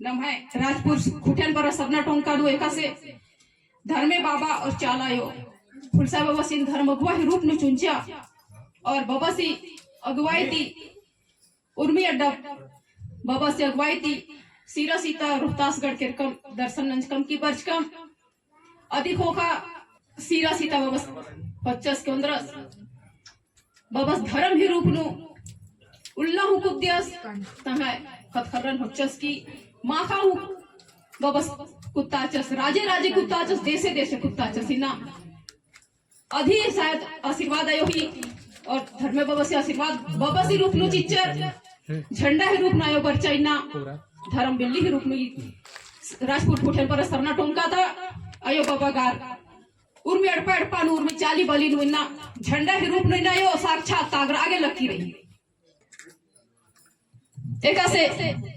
लम्हे राजपुर खुटेन पर सबना टोंका दो एका से धर्मे बाबा और चालायो फुलसा बाबा सिंह धर्म अगुवा ही रूप न चुंचा और बाबा सी अगुवाई थी उर्मी अड्डा बाबा से अगुवाई थी सीरा सीता रोहतासगढ़ के कम दर्शन नंज कम की बर्ज कम अधिक होगा सीरा सीता बाबा 50 के 15 बाबा धर्म ही रूप नु उल्ला हु कुद्यास तहाय खतखरन होचस की माखा हु बाबा कुत्ताचस राजे राजे कुत्ताचस देशे देशे कुत्ताचस इना अधि शायद आशीर्वाद आयो ही और धर्मे बाबा से आशीर्वाद बाबा सी रूप नु चिच्चर झंडा ही रूप नायो पर चाइना धर्म बिल्ली ही रूप नु राजपूत फुटेन पर सरना टोंका था आयो बाबा गार उर्मी अड़पा अड़पा नु उर्मी चाली बली नु इना झंडा ही रूप नु इना यो साक्षात तागर आगे लगी रही एका से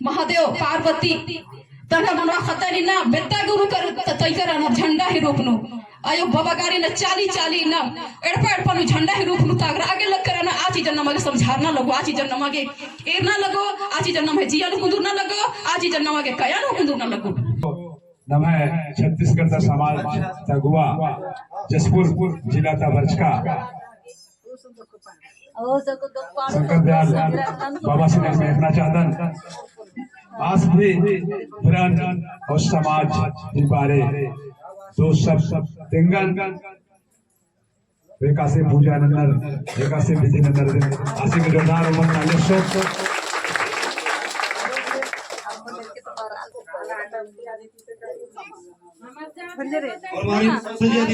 महादेव पार्वती तन्हा मनवा खतरी ना बेटा गुरु कर तैकर न झंडा ही रूप नु आयो बाबा गारी न चाली चाली न एड़पा एड़पा नु झंडा ही रूप नु तागर आगे लग कर न आची जन्म के समझारना लगो आची जन्म के एरना लगो आची जन्म है जिया नु कुंदूर ना लगो आची जन्म के कया नु कुंदूर ना लगो नमः छत्तीसगढ़ का समाज तगुआ जसपुर जिला का बरचका शंकर दयाल बाबा से देखना चाहतन आज भी ब्रांड और समाज के बारे तो सब तेंगन रेखा से पूजा नंदर रेखा से विजय नंदर आशी के जोरदार उमर नाले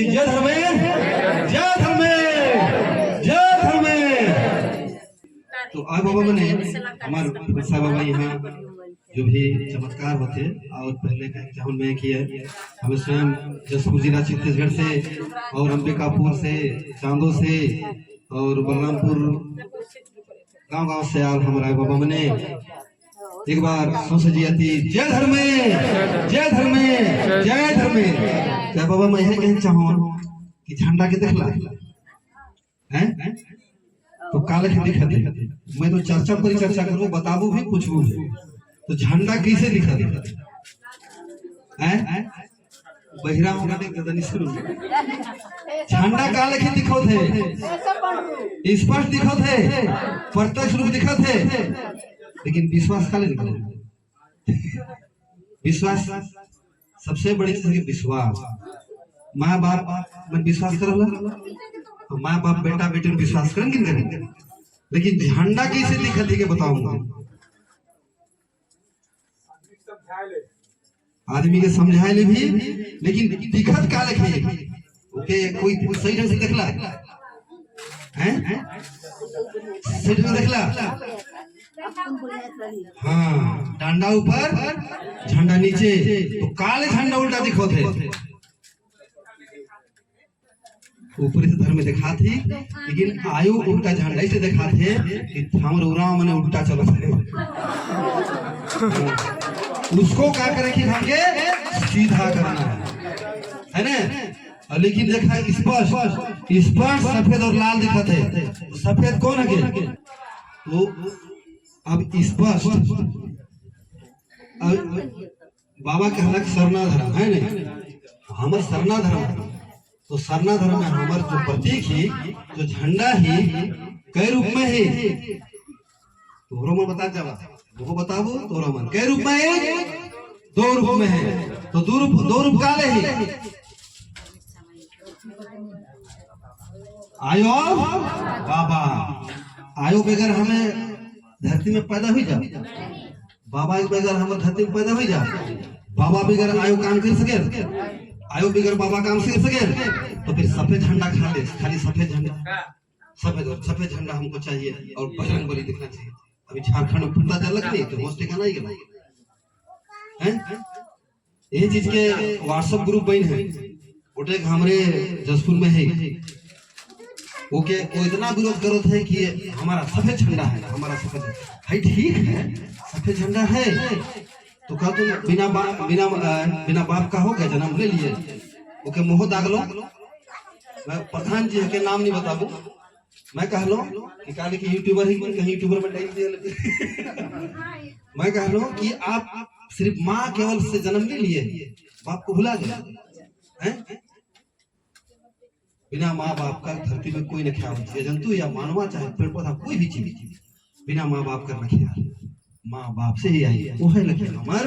जय धर्मे जय धर्मे जय धर्मे। तो आज बाबा मैंने हमारे बाबा यहाँ जो भी चमत्कार होते और पहले चाहूँ मैं किया हमें स्वयं जसपुर जिला छत्तीसगढ़ से और अंबिकापुर से चांदो से और बलरामपुर गांव से आल हमारा बाबा मैंने एक बार सोसजियाती जय धर्मे जय धर्मे जय धर्मे। क्या बाबा मैं यह कहना चाहूँ कि झंडा के देखला हैं तो काले के दिखा दे मैं तो चर्चा पर चर्चा करूँ बताबू भी पूछू तो झंडा कैसे दिखा दे हैं बहिरा होगा नहीं गदनी शुरू झंडा काले के दिखो थे स्पष्ट दिखो थे प्रत्यक्ष रूप दिखा थे लेकिन विश्वास काले दिखो विश्वास सबसे बड़ी चीज है विश्वास। माँ बाप में विश्वास करो तो माँ बाप बेटा बेटे में विश्वास करेंगे करेंगे लेकिन झंडा कैसे दिखा थी बताऊंगा आदमी के समझाए ले भी लेकिन दिखत का लिखे ओके कोई सही ढंग से देखला हैं सही ढंग से देखला हाँ डंडा ऊपर झंडा नीचे तो काले झंडा उल्टा दिखो थे ऊपर से धर्म में दिखा थी लेकिन आयु उल्टा झंडा से दिखा थे कि हमर उराव मने उल्टा चलो थे उसको क्या करे कि हमके सीधा करना है ना लेकिन देखा स्पष्ट स्पष्ट सफेद और लाल दिखा थे सफेद कौन है तो अब स्पष्ट बाबा के हलक सरना धर्म है नहीं हमार सरना धर्म तो सरना धर्म में हमार जो प्रतीक ही जो झंडा ही कई रूप में है तो मन बता जावा वो बताबो तो मन कई रूप में है दो रूप में है तो दो रूप काले ही आयो बाबा आयो बगैर हमें धरती में पैदा हुई जा बाबा के बगैर हम धरती में पैदा हुई जा बाबा बगैर आयो काम कर सके आयो बगैर बाबा काम कर सके तो फिर सफेद झंडा खा ले खाली सफेद झंडा सफेद झंडा हमको चाहिए और बजरंग बली दिखना चाहिए। अभी झारखंड में पता चल नहीं तो होस्ट ठिकाना ही गया हैं ये चीज के व्हाट्सएप ग्रुप बन है उठे हमारे जसपुर में है ओके वो इतना विरोध करो थे कि हमारा सफेद झंडा है हमारा सफेद है ठीक है सफेद झंडा है तो कहा तुम बिना बाप का हो गया जन्म ले लिए ओके मोह दाग लो मैं प्रधान जी के नाम नहीं बताबू मैं कह लो कि यूट्यूबर ही कहीं यूट्यूबर में डाल दिया मैं कह लो कि आप सिर्फ माँ केवल से जन्म नहीं लिए, बाप को भुला गया हैं? बिना माँ बाप का धरती में कोई न ख्याल, जीव जंतु या मानवा चाहे पेड़ पौधा कोई भी चीज बिना माँ बाप का न ख्याल, माँ बाप से ही आई। वो है लखिया हमार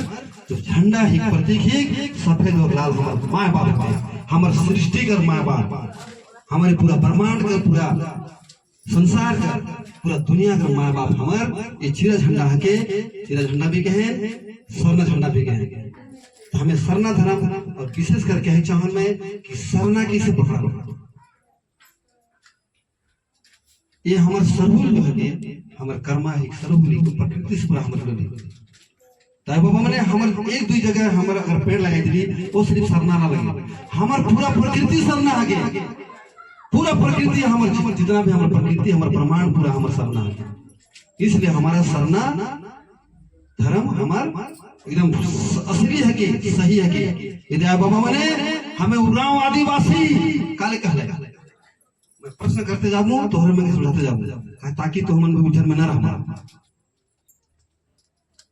जो झंडा ही प्रतीक ही सफेद और लाल हमारे माँ बाप है, हमारे सृष्टि कर माँ बाप, हमारे पूरा ब्रह्मांड का, पूरा संसार का, पूरा दुनिया का माँ बाप हमार। ये चिरा झंडा है के, चिरा झंडा भी कहे, स्वर्ण झंडा भी कहे। तो हमें सरना धर्म और विशेष करके है चाहन में कि सरना किसे पकड़ा, ये हमारे सरहुल जो है, हमारे कर्मा है सरहुली को प्रकृति से पूरा हमारे लगे। ताई बाबा मैंने हमारे एक दो जगह हमारे अगर पेड़ लगाई दी वो सिर्फ सरना ना लगे, हमारे पूरा प्रकृति सरना आगे, पूरा प्रकृति हमारे जितना भी हमारा प्रकृति हमारा ब्रह्मांड पूरा हमारा सरना है। इसलिए हमारा सरना धर्म हमारा एकदम असली है कि सही है कि यदि बाबा मैंने हमें उरांव आदिवासी काले कहले, मैं प्रश्न करते जाऊँ तो हमें सुझाते जाऊँ ताकि तो हम उलझन में न रह।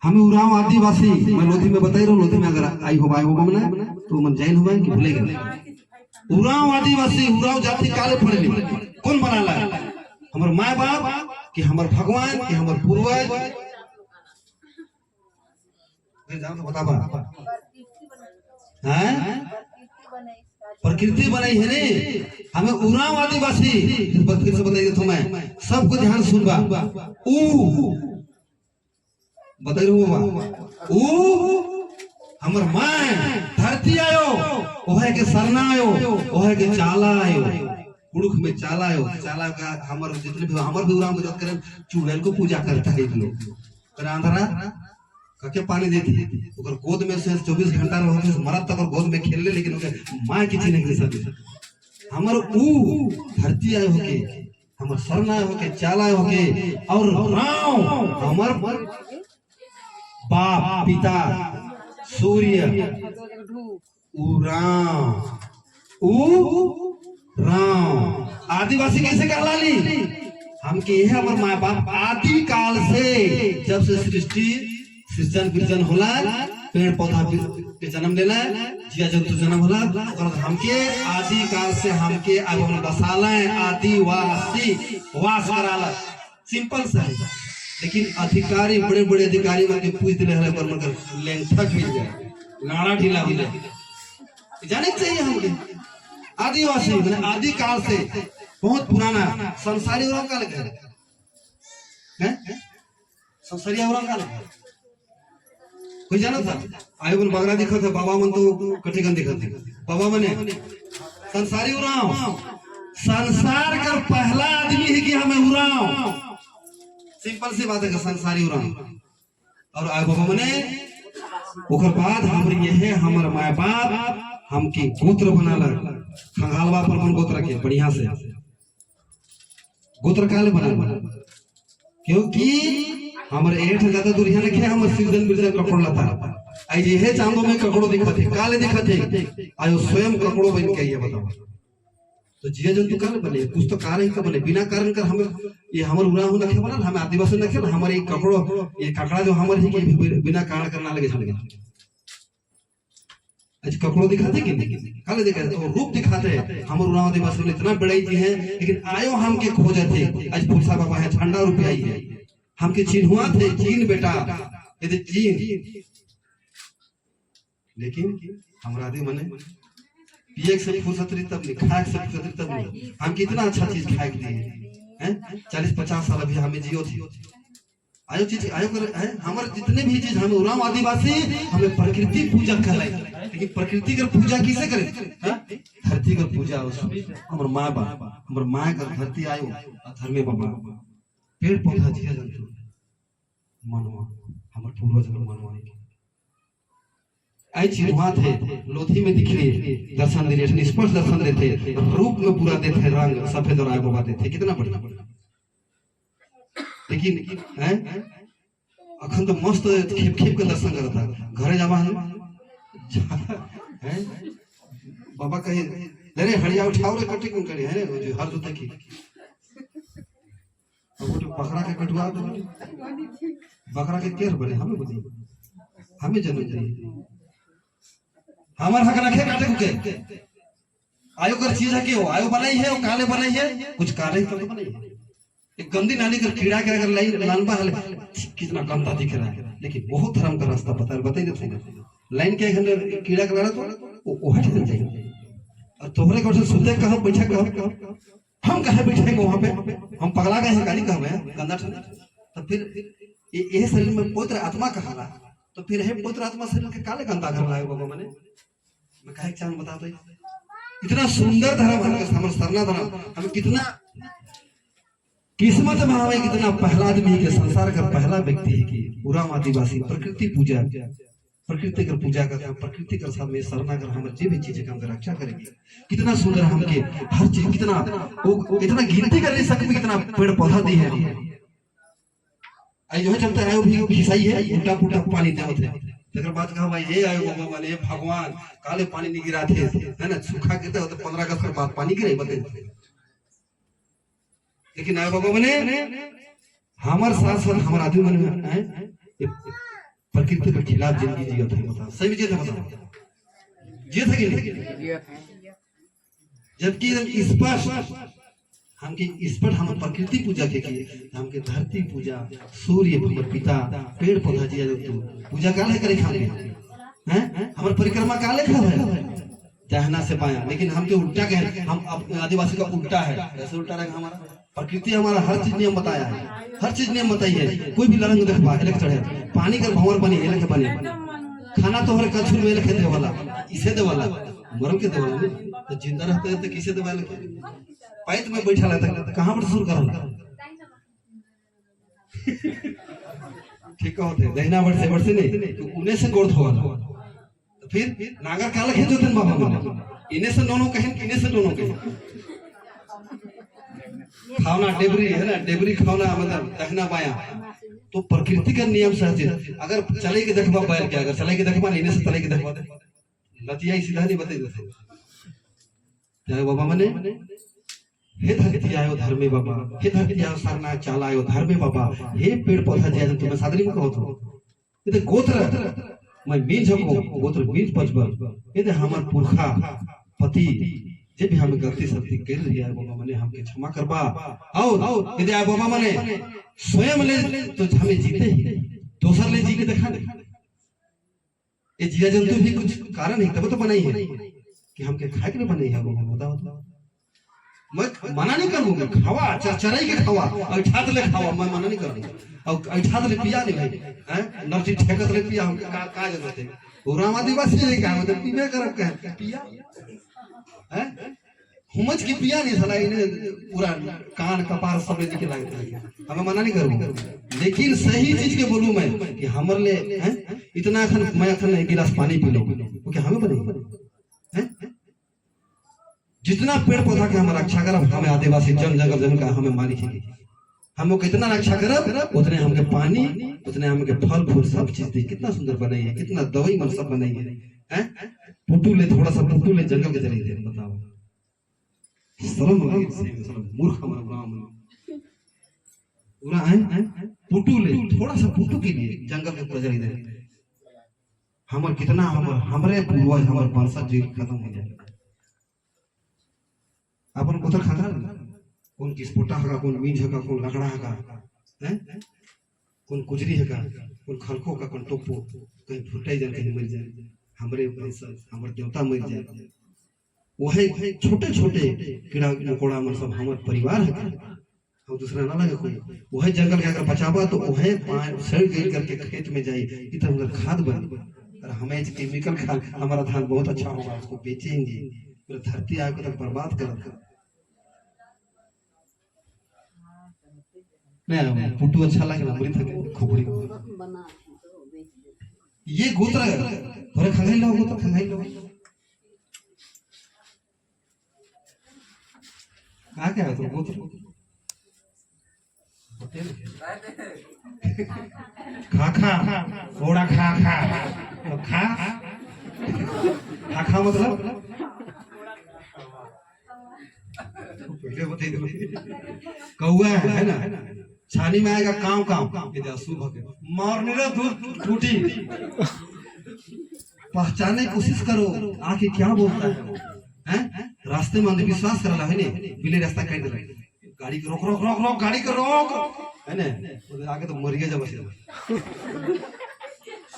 हमें उरांव आदिवासी मैं लोधी में बताई रहा हूँ, लोधी में अगर आई हो मैंने तो मन जैन हो कि भूले गए। उरांव आदिवासी उरांव जाति काले पड़े कौन बनाला, हमारे माँ बाप कि हमारे भगवान कि हमारे पूर्वज, बताबा प्रकृति बनाई है ने, हमें उरांव आदिवासी फिर से बताइए तो मैं सबको ध्यान सुनबा। बताइए हमर माँ धरती आयो, ओहे के सरना आयो, ओहे के चाला आयो, कुड़ुख में चाला आयो, चाला का हमर जितने भी हमर भी उरांव मदद करें चूड़ैल को पूजा करता है लोग, पर आंधरा कके पानी देती ओकर गोद में से 24 घंटा रहते मरद तक गोद में खेल ले, लेकिन माँ की चीज नहीं सकती। हमर धरती आए होके, हमर सरना होके, चाला होके, और राम हमर बाप पिता सूर्य राम आदिवासी कैसे कहला ली, हम के यह हमार माँ बाप आदि काल से जब से सृष्टि सृजन विर्जन होला, पेड़ पौधा के जन्म लेना, जिया जंतु जन्म होला, हमके आदि काल से हमके अब हम बसाला आदिवासी वास कराला, सिंपल सा है। लेकिन अधिकारी बड़े बड़े अधिकारी मन के पूछ दिले हले पर मगर लेंथक मिल जाए, नाड़ा ढीला हो जाए, जाने चाहिए हमके आदिवासी मैंने आदि काल से बहुत पुराना संसारी उरांव का लगा है, संसारी उरांव का लगा कोई जाना था? आयो मन बगरा दिखा था, बाबा मन तो कटिगन दिखा थे, बाबा मने संसारी उरांव, संसार का पहला आदमी है कि हमें उरांव, सिंपल सी बात है कि संसारी उरांव। और आयो बाबा मने ओकर बाद हमरे ये है हमर माय बाप हमके गोत्र बनाला, खंगालवा पर मन गोत्र के बढ़िया से गोत्र काले बना, क्योंकि हमारे एठ ज्यादा दूर यहाँ लिखे हमारे सीजन बिजन कपड़ लता आई जे है चांदो में कपड़ो दिखते काले दिखते आयो स्वयं कपड़ो बन के ये बताओ तो जिया जंतु काले बने, कुछ तो कारण का बने, बिना कारण कर हमें ये हमारे उरांव नखे बना, हमें आदिवासी नखे, हमारे कपड़ो ये कपड़ा जो हमारे ही के बिना कारण करना लगे चले गए। आज कपड़ो दिखाते कि काले दिखाते और रूप दिखाते, हमारे उरांव आदिवासी इतना बड़ाई जी है, लेकिन आयो हम के खोजे थे आज फुलसा बाबा है झंडा रुपया ही है, हमके चिन्हुआ थे चीन बेटा यदि चीन, लेकिन हमरा दे मने पिए से फुसतरी तब नहीं, खाए से फुसतरी तब नहीं, हम कितना अच्छा चीज खाए के लिए हैं 40-50 साल अभी हमें जियो थी आयो चीज आयो कर है हमारे जितने भी चीज हमें उरांव आदिवासी हमें प्रकृति पूजा कहलाई, लेकिन प्रकृति का पूजा किसे करे, धरती का पूजा हमर माँ बाप हमर माँ का धरती आयो धर्मे बाबा पेड़ पौधा जिया जंतु मनवा हमर पूर्वज मनवा आई चिन्हवा थे लोधी में दिखले दर्शन दे स्पष्ट दर्शन देते, रूप में पूरा देते रंग सफेद और आय बाबा देते, कितना बढ़िया। लेकिन हैं अखन तो मस्त खेप खेप के दर्शन करता, घरे जावा हैं बाबा कहे अरे हड़िया उठाओ रे कटिंग कौन करे है जो हर जूते की बकरा के कटवा दो, बकरा के केर बने हमें बताइए हमें जन्म दिए, हमार हक रखे काटे के आयो कर चीज है कि वो आयो बनाई है, वो काले बनाई है, कुछ काले ही तो बनाई है। एक गंदी नाली कर कीड़ा के अगर लाइन लानबा हले कितना गंदा दिख रहा है, लेकिन बहुत धर्म का रास्ता बताई देते हैं। लाइन के अंदर कीड़ा का लड़ा तो वो हट जाए, और तोहरे को सुते कहां बैठे कहां हम कहे बैठे वहां पे, हम पगला गए हैं गाली कहवे गंदा ठंडा। तो फिर ये शरीर में पवित्र आत्मा कहाला, तो फिर है पवित्र आत्मा शरीर के काले गंदा कर लाए बाबा मैंने मैं कहे चांद बता दो। इतना सुंदर धर्म हमारे सरना धर्म, हम कितना किस्मत में हमें, कितना पहला आदमी के संसार का पहला व्यक्ति है कि पूरा आदिवासी प्रकृति पूजा, प्रकृति का पूजा करते हैं, प्रकृति के साथ में सरना कर हमारे जो भी चीज का हमका रक्षा करेगी। कितना सुंदर हमके हर चीज, कितना वो इतना गिनती कर नहीं सकते, कितना पेड़ पौधा दी है। जो चलता है वो भी खिसाई है, उल्टा पुल्टा पानी देते हैं। लेकिन बात कहा भाई ये आयो भगवान, ये भगवान काले पानी नहीं गिरा थे, है ना, सूखा गिरते हो तो 15 अगस्त के बाद पानी गिरे बताइए। लेकिन आयो भगवान ने हमारे साथ साथ हमारे आदमी मन में है प्रकृति के खिलाफ जिंदगी जिया था। बताओ सही जिया था, बताओ जिया था कि नहीं? जबकि स्पष्ट हमके स्पष्ट हम प्रकृति पूजा के किए, हमके धरती पूजा, सूर्य हमारे पिता, पेड़ पौधा जिया तो पूजा काले करे खाले हैं, हमारे परिक्रमा काले खावे दहना से पाया। लेकिन हमके उल्टा कहे, हम आदिवासी का उल्टा है, ऐसे उल्टा रहेगा हमारा। प्रकृति हमारा हर चीज नियम बताया है, हर चीज नियम बताई है। कोई भी लड़ंग देखबा एलक चढ़े, पानी कर भंवर बनी एलक बने, खाना तो हर कछुर में एलक दे वाला, इसे दे वाला मरल के दे वाला, तो जिंदा रहते हैं तो किसे दे वाला, पैत में बैठा रहता है कहां पर सुर करला ठीक होते दहिना बढ़ से नहीं तो उन्हें से गोड़ धोवाला। तो फिर नागर काला खेत होते बाबा बोले इन्हें से दोनों कहें, इन्हें से दोनों कहें। खाना डेबरी है ना, डेबरी खाना मतलब दहिना बाया, तो प्रकृति का नियम से है। अगर चले के देखबा बैल के, अगर चले के देखबा इन्हें से चले के देखबा लतिया सीधा नहीं बताई देते। चाहे बाबा मने हे धरती आयो धर्मे बाबा, हे धरती आयो सरना चाल आयो धर्मे बाबा, हे पेड़ पौधा जय तुम्हें सादरी में कहो तो ये गोत्र मैं बीज हको गोत्र बीज पचबर, ये हमार पुरखा पति जे भी हमें गलती सलती कर दिया है बाबा मने हमके क्षमा करबा। आओ यदि आए बाबा मने स्वयं ले तो हमें जीते ही, दोसर ले जी के देखा नहीं। ये जिया जंतु भी कुछ कारण है तब तो बनाई है कि हमके खाए के बनाई है बाबा। बताओ मैं मना नहीं करूंगा, खावा चराई के खावा और छात ले खावा, मैं मना नहीं करूंगा। और छात ले पिया नहीं भाई हैं, नरसी ठेकत ले पिया हमके का जरूरत है। पूरा आदिवासी है क्या मतलब पीबे करब कह पिया हैं, हुमच की पिया नहीं साला इन्हें पूरा कान कपार सब ले के लागते हैं। हमें मना नहीं करूंगा, लेकिन सही चीज के बोलूं मैं कि हमर ले हैं इतना खन मैं अखन एक गिलास पानी पी लो क्योंकि हमें बने हैं। जितना पेड़ पौधा के हम रक्षा करब, हमें आदिवासी जन जंगल जन का हमें मालिक है, हम कितना रक्षा करब उतने हमके पानी, उतने हमके फल फूल सब चीज दी। कितना सुंदर बनाई है, कितना दवाई मन सब बनाई है हैं। पुटू ले थोड़ा सा पुटू ले जंगल के चले थे, बताओ शर्म लगी से शर्म मूर्ख हमारा ब्राह्मण पूरा है। पुटू ले थोड़ा सा पुटू के लिए जंगल के पूरा चले थे। हमर कितना हमरे पूर्वज हमर वंशज जी खत्म हो जाए। अपन गोत्र खाता कौन किसपोटा है, कौन मीज है, कौन लकड़ा है हैं, कौन कुजरी है, कौन खलको का, कौन टोपो, कहीं फुटाई जाए, कहीं मर जाए, हमरे हमर देवता मर जाए। वही छोटे छोटे कीड़ा मकोड़ा मन सब हमर परिवार है, हम दूसरा ना लगे कोई। वही जंगल के अगर बचावा तो वही सड़ गई करके खेत में जाए, इतना खाद बने। और हमें केमिकल खाद, हमारा धान बहुत अच्छा होगा, उसको बेचेंगे, पूरा धरती आके तक बर्बाद कर। नहीं पुटू अच्छा लगे ना, मरी थके खोपड़ी ये गोत्र थोड़े खंगाई लो, गोत्र खंगाई लो कहा क्या है तो गोत्र खा खा थोड़ा खा खा तो खा खा खा मतलब पहले बता दो कौआ है ना, छानी में आएगा काव काव, ये अशुभ है, मारने रे दूध टूटी पहचानने की कोशिश करो आके क्या बोलता है वो, हैं? रास्ते में अंधविश्वास करला है ने बिले रास्ता काट देला, गाड़ी को रोक रोक रोक रोक, गाड़ी को रोक, है ने उधर आके तो मर गया जब से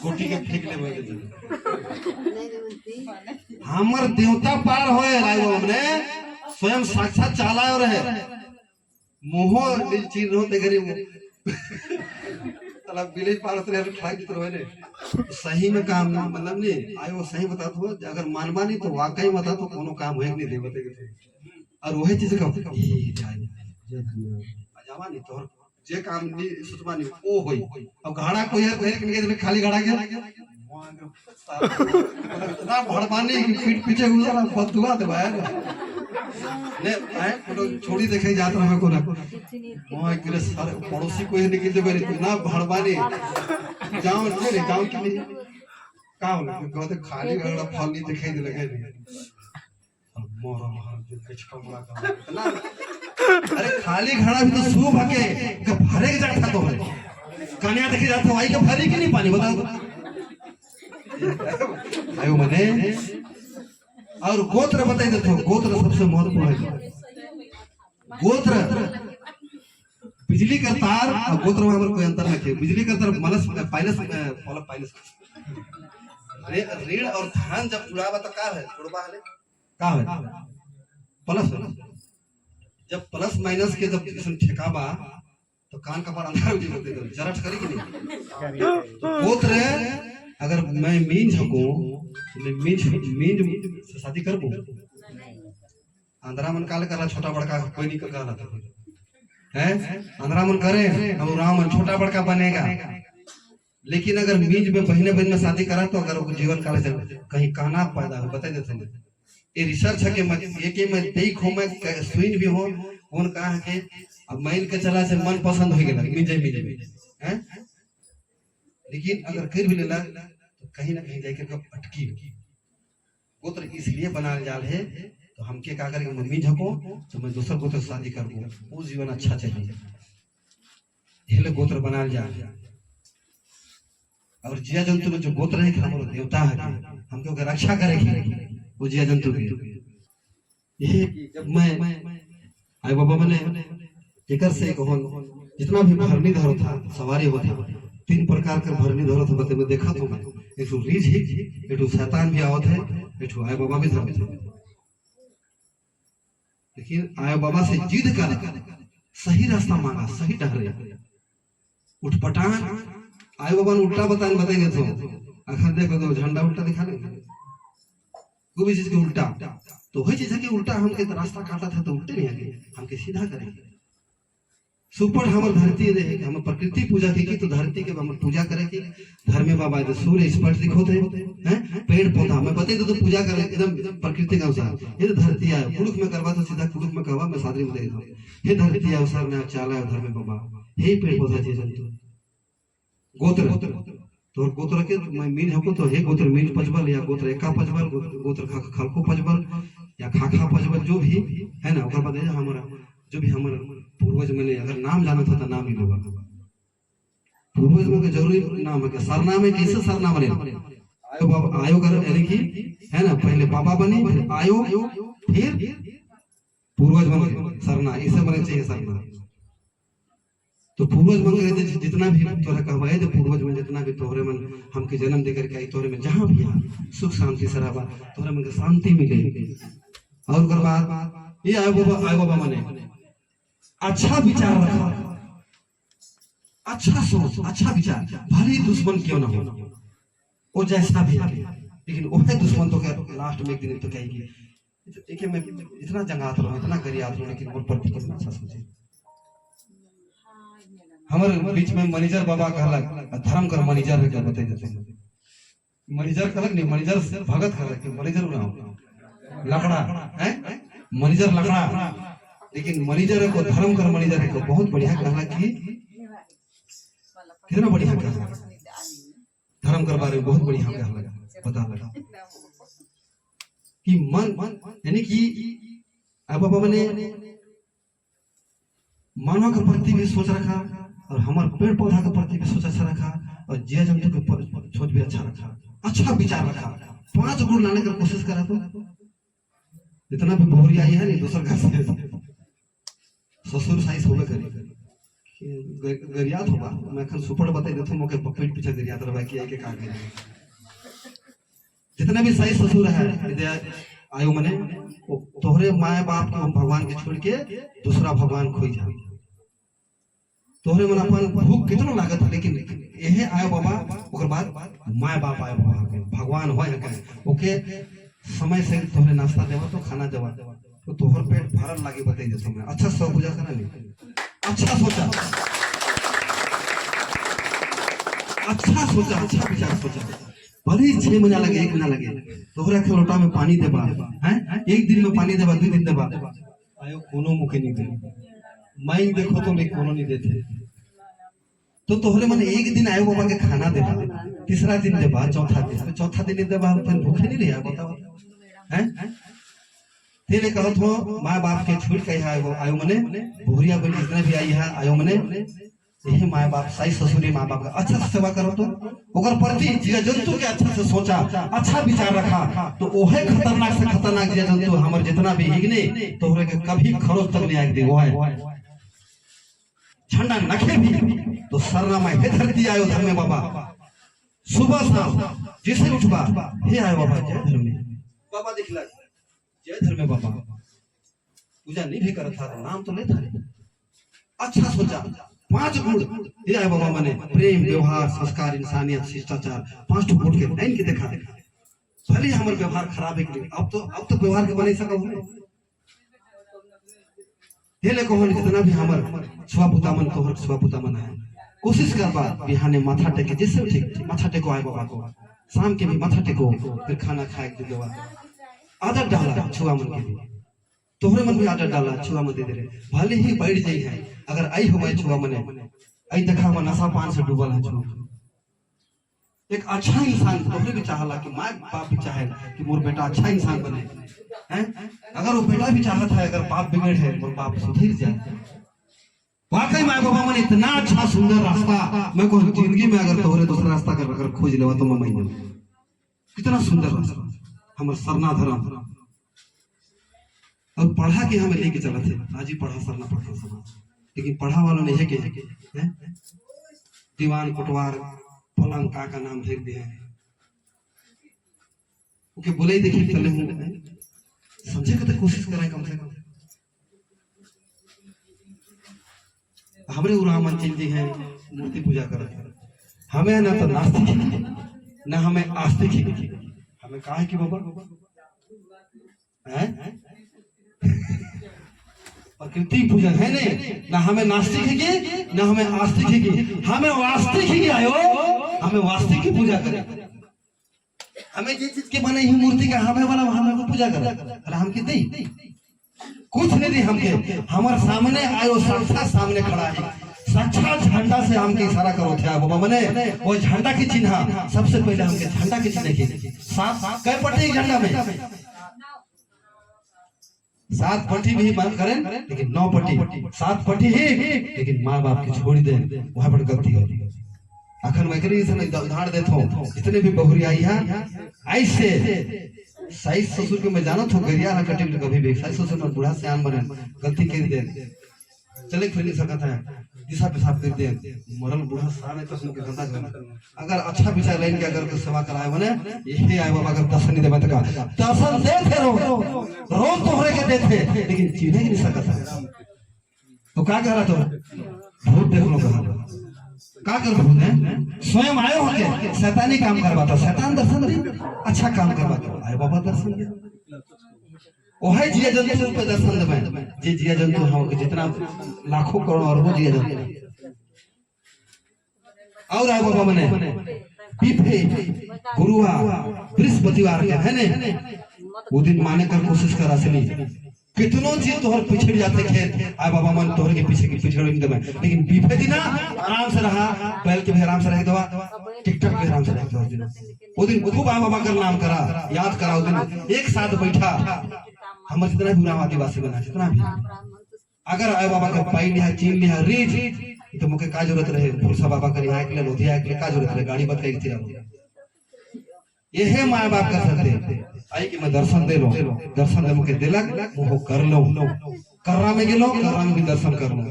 गोटी के फेंक ले मर हमर देवता पार होए लाइव हमने स्वयं साक्षात चाला और है मोह दिल चीर होते गरीब तला विलेज पार होते रहे ठाक जित रहे ने सही में काम मतलब नहीं आयो सही बता तो अगर मानवा नहीं तो वाकई बता तो कोनो काम होए नहीं दे बते और वही चीज का ये जाए अजावा नहीं तो जे काम नहीं सोचवा नहीं ओ होई अब घाड़ा कोई है पैर के खाली घाड़ा गया ना भड़पानी पीठ पीछे गुजरा बदुआ दे भाई ने आए फोटो छोड़ी देखे जात रहा को ना मोय के सर पड़ोसी कोई निकल दे बरे ना भड़पानी जाओ रे जाओ कि नहीं का होला कहते खाली घाड़ा फल नहीं दिखाई दे लगे मोरा महाराज कुछ कमला का ना अरे खाली घड़ा भी तो सूब हके भरे के जाता तो भरे कन्या देखी जाता भाई के भरी की नहीं पानी बताओ आयो मने और गोत्र बताई देते गोत्र सबसे महत्वपूर्ण है गोत्र बिजली का तार और गोत्र में हमारे कोई अंतर नहीं है बिजली का तार माइनस पाइलस ऋण और धन जब जुड़ावा तो का है जुड़वा है का है प्लस जब प्लस माइनस के जब इसमें ठेकाबा तो कान का पर अंधार हो जाते जरट करी कि नहीं तो गोत्र अगर मैं मीन सकूं तो मैं मीन से शादी करबो अंधरा मन काल करा छोटा बड़का कोई नहीं कर रहा है अंधरा मन करे अब राम छोटा बड़का बनेगा लेकिन अगर मीज में बहने बहन में शादी करा तो अगर जीवन काल से कहीं काना पैदा हो बता देते हैं ये रिसर्च है कि मैं ये कि मैं देखो मैं सुइन भी हो उन कहा है कि अब मैल के चला से मन पसंद हो गया मिजे हैं लेकिन अगर फिर भी लेला तो कहीं ना कहीं जाकर के अटकी गोत्र इसलिए बनाल जाल है तो हम के का करेंगे मम्मी झको तो मैं दूसरा गोत्र से शादी कर दूं वो जीवन अच्छा चलेगा हेले गोत्र बनाल जाल और जिया जंतु में जो गोत्र है हमारा देवता है हमको रक्षा करेगी वो जिया जंतु की ये जब मैं आई बाबा मैंने एकर से कौन जितना भी भरनी धरो था सवारी होता 3 प्रकार के भरनी धरो था बते में देखा तो मैं एक तो रीछ है एक तो शैतान भी आवत है एक तो आई बाबा भी धरो थे लेकिन आई बाबा से जिद कर सही रास्ता मांगा सही टहरे उठपटांग आई बाबा ने उल्टा बताएंगे तो अखर देखो तो झंडा उल्टा दिखा नहीं कोई भी चीज के उल्टा तो वही चीज है कि उल्टा हमके रास्ता काटा था तो उल्टे नहीं आगे हमके सीधा करेंगे सुपर हमर धरती रहे हम प्रकृति पूजा की तो धरती के हम पूजा करे की घर में बाबा सूर्य स्पर्श दिखोते हैं पेड़ पौधा मैं बते तो पूजा करे एकदम प्रकृति के अनुसार ये धरती है कुड़ुक में करवा तो सीधा कुड़ुक में कहवा मैं सादरी में दे दूं ये धरती है अवसर में चाला है धर्म में बाबा हे पेड़ पौधा जी जंतु गोत्र तो गोत्र के मैं मीन हको तो हे गोत्र मीन पजबल या गोत्र एका पजबल गोत्र खलको पजबल या खाखा पजबल जो भी है ना ओकर बाद हमारा जो भी हमारा पूर्वज में अगर नाम जाना था तो नाम ही लेगा पूर्वज में जरूरी नाम है सरनाम है कैसे सरनाम बने आयो बाबा आयो कर यानी कि है ना पहले बाबा बने फिर आयो फिर पूर्वज बने सरना इसे बने चाहिए सरना तो पूर्वज मन करे जितना भी तोरा कहवाए तो पूर्वज में जितना भी तोहरे मन हमके जन्म देकर के आई तोहरे में जहां भी आ सुख शांति सराबा तोहरे मन के शांति मिले और कर बाद ये आयो बाबा मने अच्छा विचार रखा अच्छा सोच अच्छा विचार भले दुश्मन क्यों ना हो वो जैसा भी है लेकिन वह दुश्मन तो क्या लास्ट में एक दिन तो कहेगी देखिए मैं इतना जंगात रहा इतना गरियात रहा लेकिन वो प्रति कितना अच्छा सोचे हमारे बीच में मैनेजर बाबा कहलक धर्म कर मैनेजर है क्या बताई देते मैनेजर कहलक नहीं मैनेजर से भगत कहलक कि मैनेजर ना लकड़ा है मैनेजर लकड़ा लेकिन मैनेजर को धर्म कर मैनेजर है को बहुत बढ़िया कहलक कि कितना बढ़िया कहलक धर्म कर बारे में बहुत बढ़िया कहलक बता लगा कि मन यानी कि अब बाबा मैंने मानव के प्रति भी सोच रखा और हमारे पेड़ पौधा के प्रति भी सोच अच्छा रखा और जीव जंतु के सोच भी अच्छा रखा अच्छा विचार रखा 5 गुड़ लाने की कोशिश करा तो जितना भी बोहरी आई है नहीं दूसरा घर से ससुर साइज होबे करी गरियात होगा मैं खन सुपड़ बताई देथो मोके पेट पीछे गरियात रहा कि के का करे जितना भी साइज ससुर है आयु मने तोहरे माए बाप के भगवान के छोड़ के दूसरा भगवान खोई जा तोहरे मन अपन भूख कितना लागत है लेकिन यही आयो बाबा ओकर बाद माए बाप आयो बाबा भगवान होय है ओके समय से तोहरे नाश्ता देवा तो खाना देवा तो तोहर पेट भरल लागे बताई देतो मैं अच्छा सब पूजा करा नहीं अच्छा सोचा अच्छा विचार सोचा भले 6 महीना लगे 1 महीना लगे तोहरा के लोटा में पानी देबा हैं 1 दिन में पानी देबा 2 दिन देबा आयो कोनो मुके नहीं दे मैं देखो तो मैं कोनो नहीं देते तो तोहरे मन 1 दिन आयो बाबा के खाना देबा तीसरा दिन देबा चौथा दिन देबा फिर भूखे नहीं रहा बताओ हैं तेरे कहत हो माँ बाप के छोड़ के आयो मने भूरिया बनी जितने भी आई है आयो मने यही माँ बाप साई ससुरी माँ बाप का अच्छा से सेवा करो तो ओकर प्रति जीव जंतु के अच्छा से सोचा अच्छा विचार रखा तो ओहे खतरनाक से खतरनाक जीव जंतु हमर जितना भी हिगने तोहरे के कभी खरोच तक नहीं आके दे वो है झंडा नखे भी तो सरना में हे धरती आयो धर्मे बाबा सुबह शाम जिसे उठबा हे आयो बाबा जय धर्मे बाबा दिखला जय धर्मे बाबा पूजा नहीं भी करत था नाम तो नहीं था अच्छा सोचा 5 गुण ये आयो बाबा मने प्रेम व्यवहार संस्कार इंसानियत शिष्टाचार 5 गुण के लाइन के देखा भले हमर व्यवहार खराब है अब तो व्यवहार के बने सका हूं हेले कहो जितना भी हमर छुआ पुतामन तोहर छुआ पुतामन है कोशिश करबा बिहाने माथा टेके जिससे ठीक माथा टेको आए बाबा को शाम के भी माथा टेको फिर खाना खाए के देवा आदत डाला छुआ मन के तोहरे मन में आदत डाला छुआ मन दे दे भले ही बैठ जाई है अगर आई हो मैं छुआ मने आई देखा हम नशा पान से डूबल है छुआ एक अच्छा इंसान तोहरे भी चाहला कि माँ बाप भी चाहे कि मोर बेटा अच्छा इंसान बने हैं अगर वो बेटा भी चाहत है अगर बाप बिगड़ है मोर बाप सुधर जाए वाकई माँ बाबा मन इतना अच्छा सुंदर रास्ता मैं को जिंदगी में अगर तोहरे दूसरा रास्ता कर अगर खोज लेवा तो मैं महीने कितना सुंदर रास्ता हमर सरना धर्म और पढ़ा के हमें लेके चला थे आज ही पढ़ा सरना पढ़ा समाज लेकिन पढ़ा वालों ने है के दीवान कोटवार फलां का नाम भेज दिया है ओके बोले देखिए चले हूं समझे के तो कोशिश करें कम से कम हमरे उरामन जी हैं मूर्ति पूजा करते हैं हमें ना तो नास्तिक ना हमें आस्तिक हमें कहा है कि बाबा हैं प्रकृति पूजन है नहीं ना हमें नास्तिक है कि ना हमें आस्तिक है कि हमें वास्तविक ही आयो हमें वास्तविक की पूजा करें हमें जिस चीज के बने ही मूर्ति का हमें वाला हमें को पूजा करें अरे हम की नहीं कुछ नहीं दी हमके हमारे सामने आयो साक्षात सामने खड़ा है साक्षात झंडा से हमके इशारा करो थे बाबा मने वो झंडा की चिन्ह सबसे पहले हमके झंडा की चिन्ह की सात कै पट्टी झंडा में 7 पट्टी भी बंद करें लेकिन 9 पट्टी 7 पट्टी ही लेकिन माँ बाप की छोड़ दे वहां पर गलती होती है अखन मैं करी उदाहरण देता हूँ जितने भी बहुरी आई है ऐसे साइज ससुर के मैं जानत हूँ गरिया ना कटे कभी भी साइज ससुर में बूढ़ा सियान बने गलती कर दे चले फिर नहीं सकता है दिशा पेशाब कर दे मरल बूढ़ा सारे तो सुन के धंधा कर अगर अच्छा विचार लाइन के अगर सेवा कराए बने यही आए बाबा अगर दर्शन नहीं देवे तो का दर्शन दे थे रोज तोहरे के दे थे लेकिन चीने ही नहीं सकता तो क्या कह रहा तो भूत देख लो कहा कर भूत है स्वयं आए होके शैतानी काम करवाता शैतान दर्शन अच्छा काम करवाता आए बाबा दर्शन ओहे जिया जंतु पे दर्शन देवे जे जिया जंतु हम जितना लाखों करोड़ों अरबों जिया जंतु और आए बाबा मने पीफे गुरुआ बृहस्पतिवार के है ने वो दिन माने कर कोशिश कर असली कितनों चीज तोहर पिछड़ जाते खेत आए बाबा मन तोहर के पीछे की पिछड़ नहीं देवे लेकिन पीफे दिना आराम से रहा पहल के भी आराम से रह दवा टिकटॉक पे आराम से रह दवा वो दिन खूब आ बाबा का नाम करा याद करा वो दिन एक साथ बैठा हम जितना भी राम आदिवासी बना जितना भी अगर आए बाबा का पाई लिया चीन लिया रीज तो मुके का जरूरत रहे भूसा बाबा का रिहाय के लिए लोधिया के लिए का जरूरत रहे गाड़ी बत के यह माँ बाप कर सकते आई कि मैं दर्शन दे लो, दर्शन दे मुके दिलक वो कर लो, कर्रा में गेलो, कर्रा में भी दर्शन कर लो।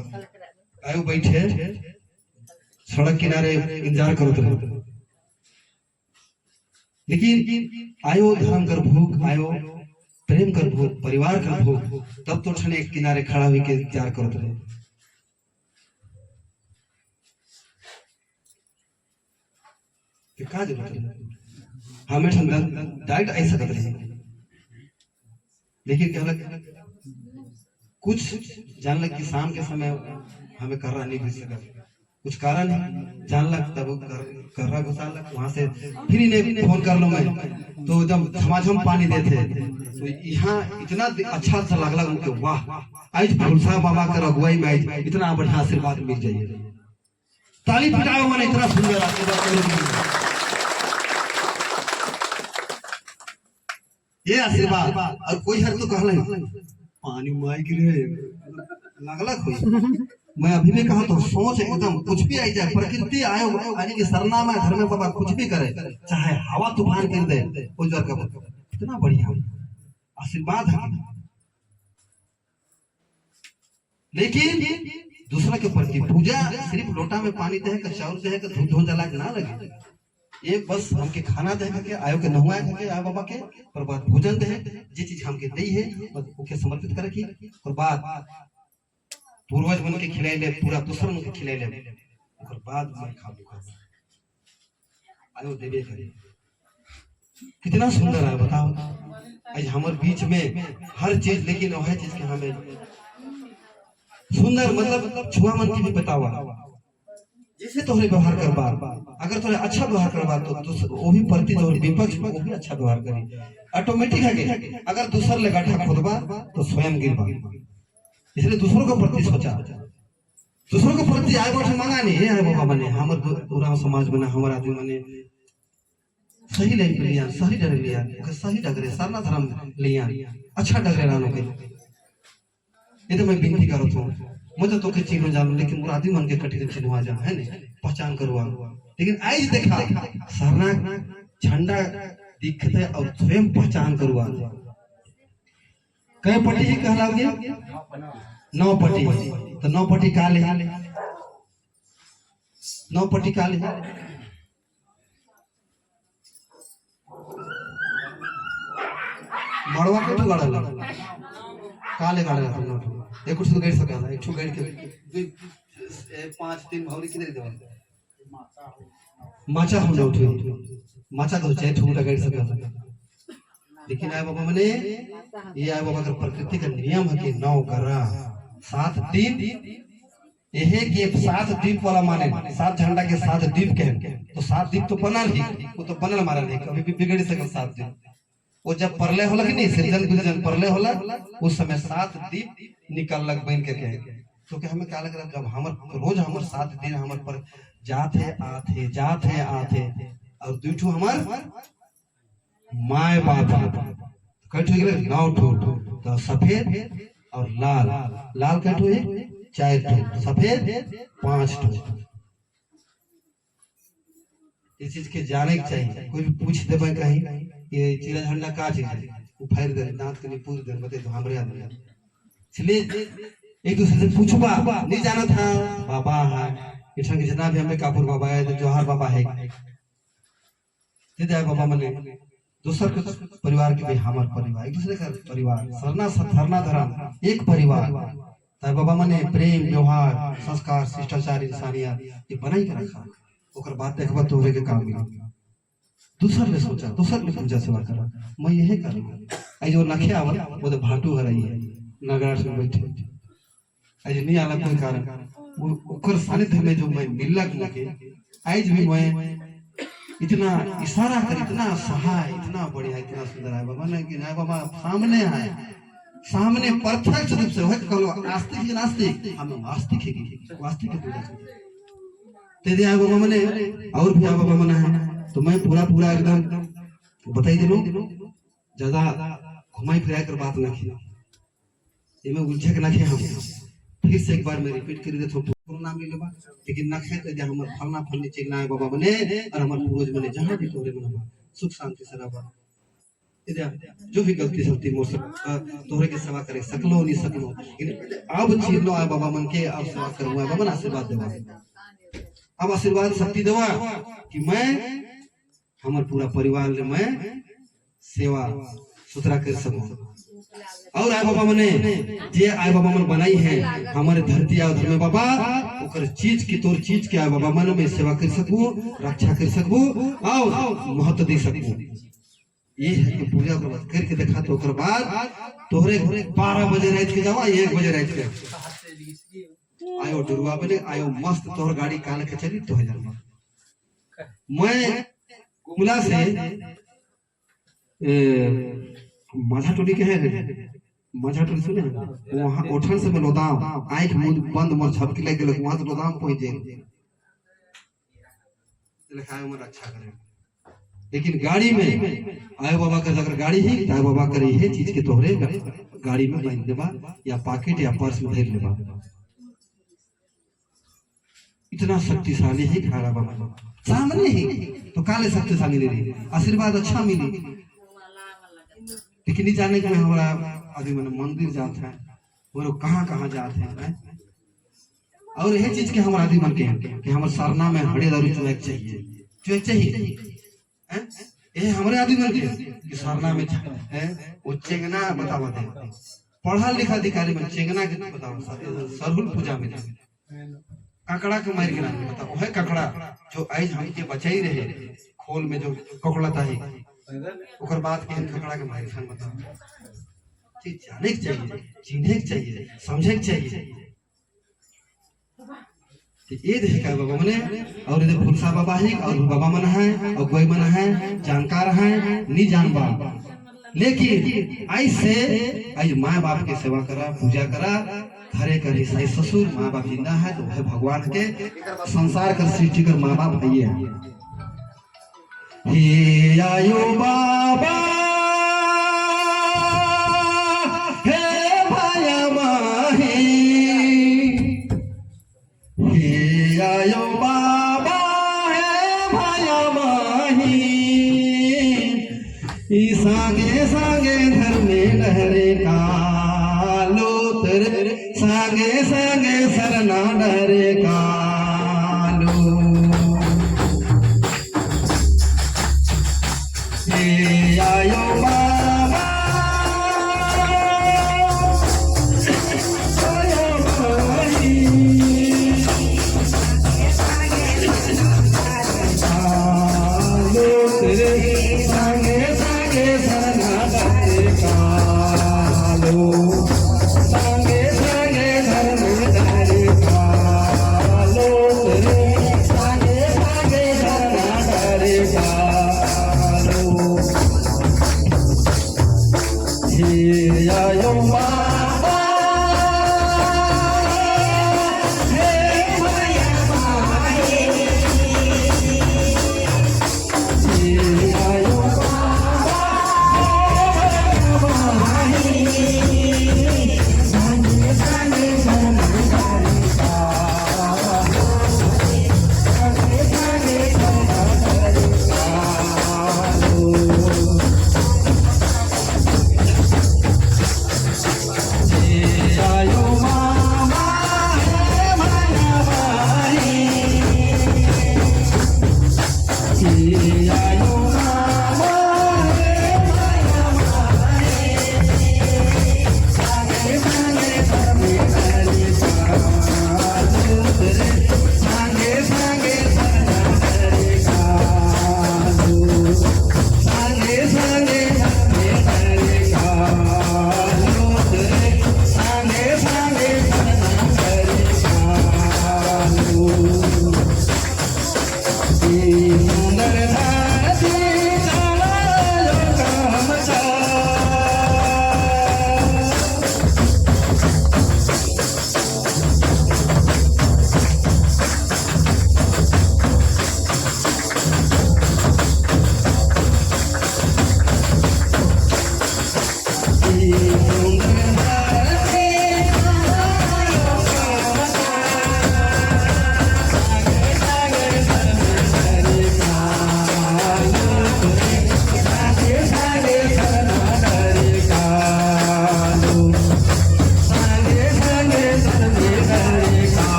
आयो बैठे सड़क किनारे इंतजार करो थे, लेकिन आयो धर्म कर भूख, आयो प्रेम कर भूख, परिवार कर भूख, तब तो ठने किनारे खड़ा हुई के इंतजार करो थे। का हमें डायरेक्ट ऐसा कर रहे, लेकिन कहलक कुछ जान लग कि शाम के समय हमें कर्रा नहीं भेज सका, कुछ कारण है जान लग, तब कर्रा घुसा लग, वहां से फिर इन्हें फोन कर लो मैं, तो एकदम झमाझम पानी देते। तो यहाँ इतना अच्छा सा लगला उनके, वाह आज फुलसा बाबा का अगुवाई में आज इतना बढ़िया आशीर्वाद मिल जाइए। ताली बजाओ मैंने, इतना सुंदर आशीर्वाद, ये आशीर्वाद। और कोई हर तो कहला पानी माई गिरे लगला कोई, मैं अभी भी कहा तो सोच एकदम कुछ भी आई जाए, प्रकृति आयो यानी कि सरना में धर्म में बाबा कुछ भी करे, चाहे हवा तूफान कर दे, कोई जर का इतना बढ़िया आशीर्वाद है। लेकिन दूसरा के प्रति पूजा सिर्फ लोटा में पानी दे के, चावल दे के, दूध धो जला के ना लगे, ये बस हमके खाना दे के, आयो के नहुआ के, आयो बाबा के, और बाद भोजन दे, जे चीज हमके दी है बस ओके समर्पित करे की, और बाद पूर्वज मन के खिलाए ले, पूरा दूसरा मन के खिलाए ले, और बाद मैं खा लूंगा। आयो देवे करे, कितना सुंदर है बताओ। आज हमारे बीच में हर चीज, लेकिन वह चीज के हमें सुंदर मतलब छुआ मन की भी बतावा, जैसे तोहरे व्यवहार करबा, अगर तोहरे अच्छा व्यवहार करबा तो वो भी प्रति जो विपक्ष में वो भी अच्छा व्यवहार करे, ऑटोमेटिक है। अगर दूसर ले गाठा खोदबा तो स्वयं गिरबा, इसलिए दूसरों के प्रति सोचा, दूसरों के प्रति आए बैठे मांगा नहीं है बाबा मने, हमारे पूरा समाज बना, हमारा आदमी मने सही ले लिया, सही डर लिया, सही डगरे सरना धर्म लिया, अच्छा डगरे रानो के। ये तो मैं विनती करो तो मुझे तो के चिन्ह जान, लेकिन मुरादी मन के कटी चिन्ह जा है नहीं, पहचान करवा। लेकिन आज देखा सरना झंडा दिखते और स्वयं पहचान करवा। कई पट्टी ही कहलाओगे, 9 पट्टी, तो 9 पट्टी काले, 9 पट्टी काले, मड़वा के तो गाड़ा काले गाड़ा था, एक कुछ तो गैर सका था, एक छू गैर के 5-3 भावरी किधर देवा माचा हम लोग उठे, माचा तो चाहे छू गैर सका था। लेकिन आए बाबा मने, ये आए बाबा का प्रकृति का नियम है कि 9 गर्रा 7 दीप, यह कि 7 दीप वाला माने, 7 झंडा के 7 दीप के, तो 7 दीप तो बनल ही, वो तो बनल मारा नहीं, कभी भी बिगड़ सके 7 दीप। वो जब परले होला कि नहीं, सृजन गुजन परले होला, उस समय 7 दीप निकल लग बन के तो क्या हमें क्या लग रहा, जब हमर रोज हमर 7 दिन हमर पर जाते आते और 2 ठो हमर माय बाप कट हो गए 9 ठो, तो सफेद और लाल, लाल कट हुए 4 ठो, सफेद 5 ठो। इस चीज के जाने के चाहिए, कोई भी पूछ देबे कहीं ये चिरा झंडा का चीज है, वो फायर दे दांत के पूछ दे बते तो हमरे आदमी, इसलिए एक दूसरे से पूछबा, नहीं जाना था बाबा है इठन के जितना भी हमें कापुर बाबा है, तो जोहार बाबा है, दे बाबा मने दूसर के परिवार के भी हमार परिवार, एक दूसरे का परिवार, सरना धर्म एक परिवार, ताई बाबा मने प्रेम व्यवहार संस्कार शिष्टाचार इंसानियत ये बनाई के रखा, ओकर बात देखबा तोरे के काम मिली। दूसर ने सोचा, दूसर ने पूजा सेवा करा, मैं यही करूंगा। आई जो नखे आवल वो तो भाटू हरई है, नगरा से बैठे आज नहीं आला कोई कारण, वो ओकर सानिध्य में जो मैं मिलक मुके, आज भी मैं इतना इशारा कर, इतना सहाय, इतना बढ़िया, इतना सुंदर है बाबा ने कि बाबा सामने है, सामने प्रत्यक्ष रूप से है, कहो आस्तिक नास्तिक, हम आस्तिक है, वास्तविक है पूजा ते दे बाबा मने, और भी बाबा मना है, तो मैं पूरा एकदम बताई दिलो, ज्यादा घुमाई फिराई कर बात ना की, ये मैं उलझे के ना खे, हम फिर से एक बार मैं रिपीट कर देता हूँ, नाम ले लेबा, लेकिन ना खे ते हमर फलना फलनी चिल्ला है बाबा बने, और हमर पूर्वज बने जहां भी तोरे बना सुख शांति से रहा। जो भी गलती सलती मोर तोहरे के सेवा करे सकलो नहीं सकलो, अब छीन लो आए बाबा मन के, अब सेवा करूँ आए बाबा आशीर्वाद देवा। अब आशीर्वाद शक्ति देवा कि मैं हमार पूरा परिवार ले मैं सेवा सुथरा कर सकूं। और आए बाबा मने जे आए बाबा मन बनाई है हमारे धरती और धर्म बाबा ओकर चीज की तोर चीज के आए बाबा मन में सेवा कर सकूं, रक्षा कर सकूं और महत्व दे सकूं। ये है कि पूजा करके देखा तो ओकर बाद तोहरे 12 बजे रात के जावा, 1 बजे रात के आयो डरुआ बने आयो मस्त तोहर गाड़ी काल के चली तो हजार मैं गुमला से माझा टोली के है माझा टोली सुने वहां ओठन से लोदाम आंख मुंह बंद मोर झपकी लग गेल वहां से लोदाम पहुंच जाए लिखायो में रक्षा करे। लेकिन गाड़ी में आयो बाबा का अगर गाड़ी ही आयो बाबा करे है चीज के तोहरे गाड़ी में बांध देबा या पॉकेट या पर्स में धर लेबा। इतना शक्तिशाली है खाड़ा बाबा सामने ही तो काले शक्तिशाली ले रही आशीर्वाद अच्छा मिली। लेकिन नहीं जाने के हमारा आदमी मन मंदिर जाते हैं वो कहाँ कहाँ जाते हैं। और यही चीज के हमारे आदमी मन के कि हमारे सरना में हड़े दारू चुएक चाहिए ये हमारे आदमी मन के कि सरना में है वो चेंगना बतावा दे पढ़ा लिखा अधिकारी में चेंगना के बताओ सरहुल पूजा में ककड़ा के मार गिरा बताओ है ककड़ा जो आज हम के बचाई रहे खोल में जो ककड़ता है ओकर बात के ककड़ा के मार खान बताओ चीज जाने के चाहिए, जीने के चाहिए, समझे के चाहिए। ये देखा बाबा मने और इधर फुलसा बाबा है और बाबा मन है और कोई मन है जानकार है नहीं जानबा। लेकिन ऐसे आज माँ बाप के सेवा करा पूजा करा घरे कर सही ससुर माँ बाप जिंदा है तो है भगवान के संसार कर सृष्टि कर माँ बाप है। हे आयो बाबा हे भाया माही हे आयो बाबा हे भाया माही सांगे सांगे धर्मे डहरे कालो तेरे सांगे सांगे सरना डरे कालो हे आयो बाबा आयो भाई कालो तेरे सांगे सांगे सरना डरे कालो सांगे सांगे धर्म डरे कालो तेरे सांगे सांगे सरना डरे कालो हे आयो बाबा हे भैया भाई हे आयो बाबा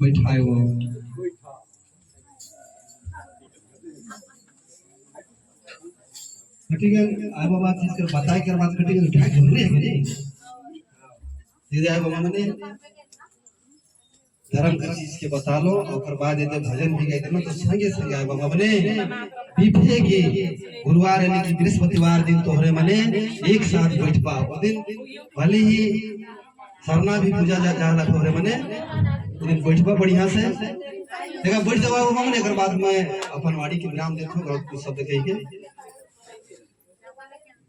बैठायो कटिंग आय बाबा चीज कर बताए कर बात कटिंग उठा जरूरी है कि नहीं दीदी आय बाबा ने धर्म का चीज के बता लो और बाद ये भजन भी गाइते ना तो संगे संगे आय बाबा ने पीठे के गुरुवार यानी कि बृहस्पतिवार दिन तोहरे मने एक साथ बैठ पा वो दिन भले ही सरना भी पूजा जा जाला तोहरे मने वो दिन बैठबा बढ़िया से देखा बैठ जावा बाबा ने एकर बाद में अपन वाणी के विराम देखो और कुछ शब्द कह के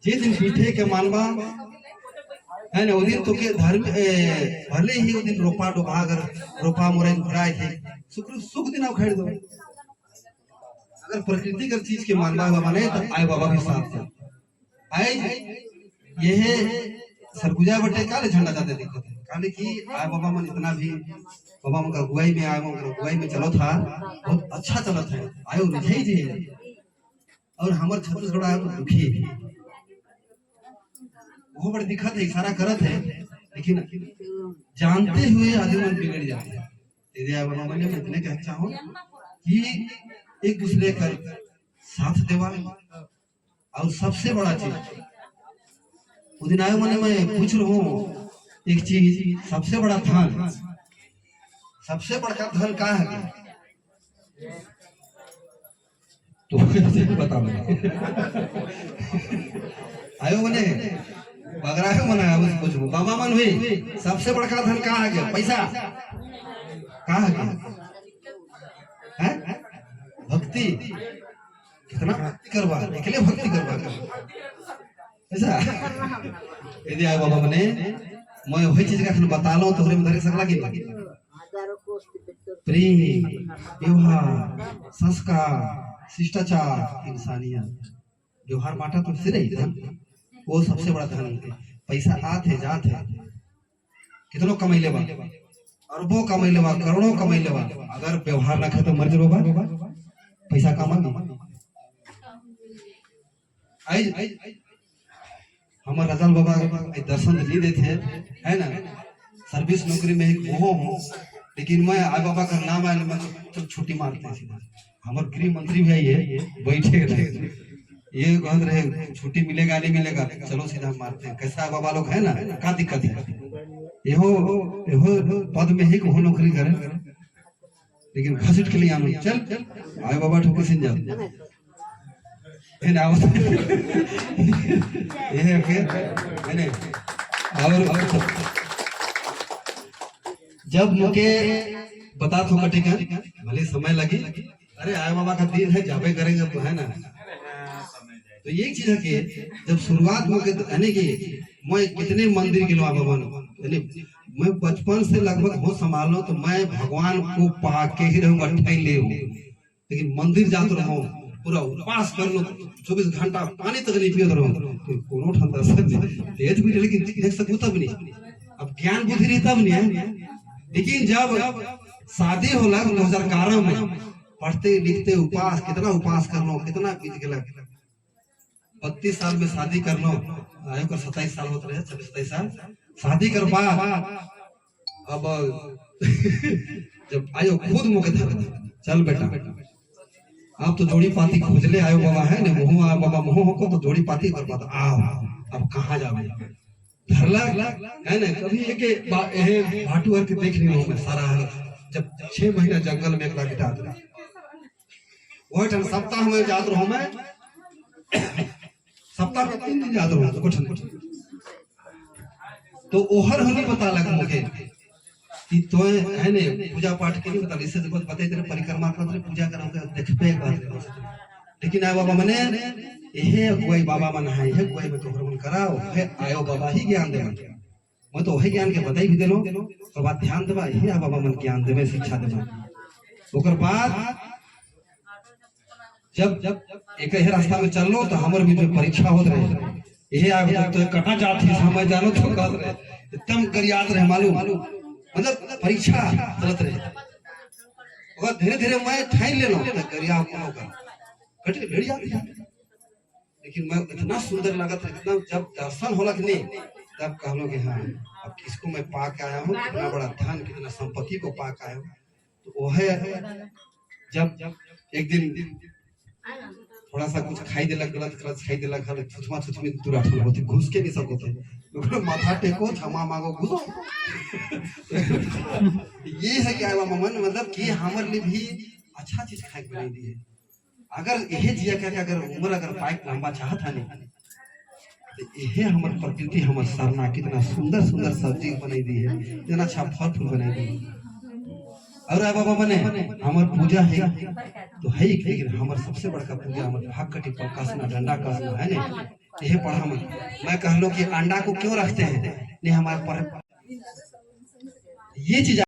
जे दिन पीठे के मानवा है ना वो दिन तो के धर्म भले ही वो दिन रोपा डोबा कर रोपा मोरे घुराए थे सुख दिन आप खेड़ दो अगर प्रकृति कर चीज के मानवा हुआ माने तो आए बाबा भी साथ थे। आए ये सरगुजा बटे काले झंडा जाते दिखते थे काले की आए बाबा मन इतना भी बाबा मन का अगुवाई में आए अगुवाई में चलो था बहुत अच्छा चला था आयो रिझाई जी और हमारे छत्तीसगढ़ आयो तो दुखी वो बड़े दिखत है इशारा करत है लेकिन जानते हुए आदमी मन बिगड़ जाते हैं। दीदी आए बाबा मैंने इतने कहना चाहूँ कि एक दूसरे का साथ देवा और सबसे बड़ा चीज उस दिन आयो मैंने मैं पूछ रहा हूँ एक चीज सबसे बड़ा धन सबसे बड़ा धन का है तो बता आयो मैंने बगरा है मना कुछ बाबा मन हुई सबसे बड़ा धन कहाँ है गया पैसा कहाँ है भक्ति कितना करवा निकले भक्ति करवा ऐसा यदि आए बाबा मने मैं वही चीज का बता लो तो में धरे सकला कि प्रेम व्यवहार संस्कार शिष्टाचार इंसानियत व्यवहार बांटा तो सिर ही धन वो सबसे बड़ा धन है। पैसा आते जाते कितनों कमाई लेवा अरबों कमाई लेवा करोड़ों कमाई लेवा अगर व्यवहार ना खत्म मर जरोबा पैसा कमाएंगे हमारे रजल बाबा दर्शन नहीं देते है ना सर्विस नौकरी में एक मोह हो लेकिन मैं आए बाबा का नाम आए मैं तो छुट्टी मारते हैं सीधा हमारे गृह मंत्री भी है बैठे रहे ये कह रहे छुट्टी मिलेगा नहीं मिलेगा चलो सीधा मारते हैं कैसा बाबा लोग है ना क्या दिक्कत है यहो पद में ही हो नौकरी करे लेकिन घसीट के लिए आनो चल आए बाबा ठोके सिंह जाओ ये के और जब मुझे बता तो कटेगा भले समय लगी अरे आए बाबा का दिन है जावे करेंगे तो है ना तो ये चीज है कि जब शुरुआत में यानी कि मैं कितने मंदिर गिनवा बाबा यानी मैं बचपन से लगभग हो संभालो तो मैं भगवान को पाके ही रहूंगा ले लेकिन मंदिर जाते रहो पूरा उपवास कर लो 24 घंटा पानी तक नहीं पियो रहो कोनो ठंडा सब तेज भी लेकिन देख सकूं तब नहीं अब ज्ञान बुद्धि नहीं तब नहीं है लेकिन जब शादी होला 2011 में पढ़ते लिखते उपवास कितना उपवास कर लो कितना बीत गया 32 साल में शादी कर लो आयु कर 27 साल होते रहे 26-27 साल शादी कर पा अब जब आयो खुद मुके चल बेटा आप तो जोड़ी पाती खोज ले आयो बाबा है ना मुँह बाबा मुँह को तो जोड़ी पाती कर पाता आओ अब कहाँ जावे धरला है ना कभी एक भाटू हर के देख रही हूँ मैं सारा जब 6 महीना जंगल में एक बिता दिया वही ठन सप्ताह में जात रहूं मैं सप्ताह में 3 दिन जात रहूं कुछ तो ओहर होनी पता लग मुझे कि तो है ने पूजा पाठ के लिए बता इससे तो पता तेरे परिक्रमा कर पूजा करोगे देखबे कर लेकिन आए बाबा मने यह अगुवाई बाबा मन है यह अगुवाई में तोहर मन कराओ है आयो बाबा ही ज्ञान देवे मैं तो वही ज्ञान के बताई भी देलो तो बात ध्यान देवा यही आ बाबा मन ज्ञान देवे शिक्षा देवे ओकर बाद जब एक ही रास्ता में चललो तो हमर बीच में परीक्षा होत रहे यही आ तो कटा जाती समय जानो तो कहत रहे एकदम गरियात रहे मालूम मतलब परीक्षा चलत रहे और धीरे धीरे मैं ठाई ले लो गरिया कोनो का कटे भेड़िया लेकिन मैं इतना सुंदर लगत इतना जब दर्शन होला कि नहीं तब कहलो कि हाँ अब किसको मैं पा के आया हूँ कितना बड़ा धन कितना संपत्ति को पा के आया हूँ तो वो है जब एक दिन थोड़ा सा कुछ खाई देलक गलत गलत खाई देलक हल छुछमा छुछमी दूर आठल होते घुस के नहीं सको थे तो माथा टेको क्षमा मांगो घुसो ये है कि आवा मन मतलब कि हमारे लिए भी अच्छा चीज खाई बना दी है अगर यह जिया के अगर उम्र अगर बाइक लंबा चाहत है नहीं तो यह हमारे प्रकृति हमारे सरना कितना सुंदर सुंदर सब्जी बनाई दी है इतना अच्छा फल फूल बनाई दी है और बाबा बने हमार पूजा है तो है लेकिन हमार सबसे बड़का पूजा हमारे भाग कटी कसना डंडा कसना है ना यही पढ़ा मैं कह लो कि अंडा को क्यों रखते हैं नहीं हमारे पर ये चीज